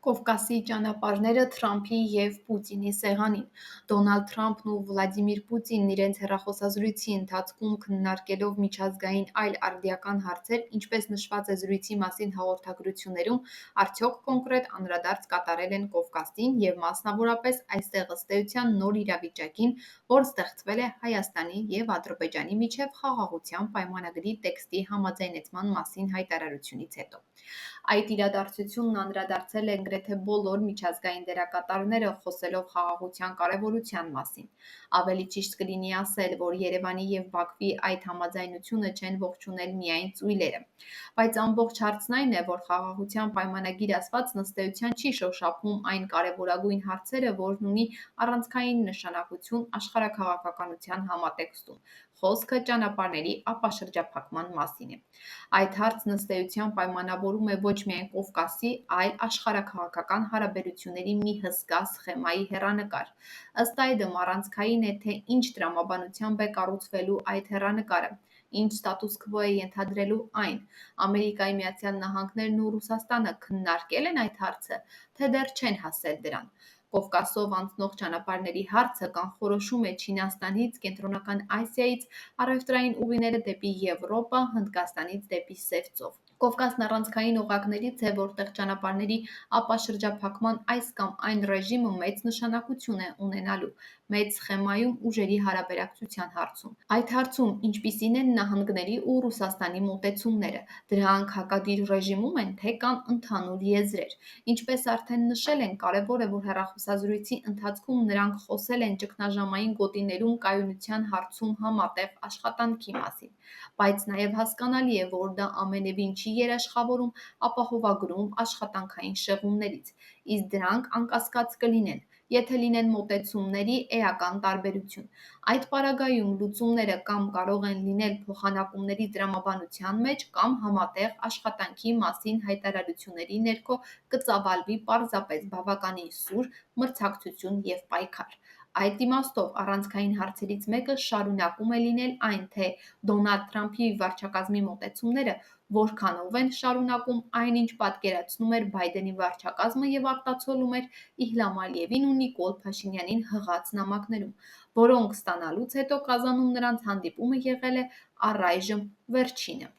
Կովկասի ճանապարհները Թրամփի և Պուտինի սեղանին։ Դոնալդ Թրամփն ու Վլադիմիր Պուտինն իրենց հեռախոսազրույցի ընթացքում քննարկելով միջազգային այլ արդիական հարցեր, ինչպես նշված է զրույցի մասին հաղորդագրություններում, արդյոք կոնկրետ անդրադարձ կատարել են Կովկասին և մասնավորապես այստեղ ըստ էության նոր իրավիճակին, որ ստեղծվել է Հայաստանի և Ադրբեջանի միջև Խաղաղության պայմանագրի տեքստի համաձայնեցման մասին հայտարարությունից հետո։ Այդ իրադարձությունն անդրադարձել են գրեթե բոլոր միջազգային դերակատարները, խոսելով խաղաղության կարևորության մասին։ Ավելի ճիշտ կլինի ասել, որ Երևանի և Բաքվի այդ համաձայնությունը չեն ողջունել միայն ծույլերը։ Բայց ամբողջ հարցն այն է, որ խաղաղության պայմանագիր ասված նստ էության չի շոշափում այն կարևորագույն հարցերը, որն ունի առանցքային նշանակություն աշխարհաքաղաքականության համատեքստում։ Խոսքը ճանապարհների ապաշրջափակման մասին է։ Այդ հարցն ըստ էության պայմանավորում է ոչ միայն Կովկասի, այլ աշխարհաքաղաքական հարաբերությունների մի հսկա սխեմայի հեռանկար։ Ըստ այդմ առանցքային է, թե ինչ տրամաբանությամբ է կառուցվելու այդ հեռանկարը, ինչ ստատուս քվո է ենթադրելու այն։ Ամերիկայի Միացյալ Նահանգներն ու Ռուսաստանը քննարկել են այդ հարցը, թե դեռ չեն հասել դրան։ Կովկասով անցնող ճանապարհների հարցը կանխորոշում է Չինաստանից, Կենտրոնական Ասիայից, առևտրային ուղիները դեպի Եվրոպա, Հնդկաստանից դեպի Սև ծով։ Կովկասն առանցքային օղակներից է, որտեղ ճանապարհների ապաշրջափակման այս կամ այն ռեժիմը մեծ նշանակություն է ունենալու մեծ սխեմայում ուժերի հարաբերակցության հարցում։ Այդ հարցում ինչպիսի՞ն են նահանգների ու Ռուսաստանի մոտեցումները, դրանք հակադիր ռեժիմում են, թե կան ընդհանուր եզրեր։ Ինչպես արդեն նշել են, կարևոր է, որ հեռախոսազրույցի ընթացքում նրանք խոսել են ճգնաժամային գոտիներում կայունության հարցում համատեղ աշխատանքի մասին, բայց նաև հասկանալի է, որ դա ամենևին չի երաշխավորում ապահովագրում աշխատանքային շեղումներից, իսկ դրանք անկասկած կլինեն, եթե լինեն մոտեցումների էական տարբերություն։ Այդ պարագայում լուծումները կամ կարող են լինել փոխանակումների տրամաբանության մեջ, կամ համատեղ աշխատանքի մասին հայտարարությունների ներքո կծավալվի պարզապես բավականին սուր մրցակցություն և պայքար։ Այդ իմաստով առանցքային հարցերից մեկը շարունակում է լինել այն, թե Դոնալդ Թրամփի վարչակազմի մոտեցումները որքանով են շարունակում այն, ինչ պատկերացնում էր Բայդենի վարչակազմը և արտացոլում էր Իլհամ Ալիևին ու Նիկոլ Փաշինյանին հղած նամակներում, որոնք ստանալուց հետո Կազանում նրանց հանդիպումը եղել է առայժմ վերջինը։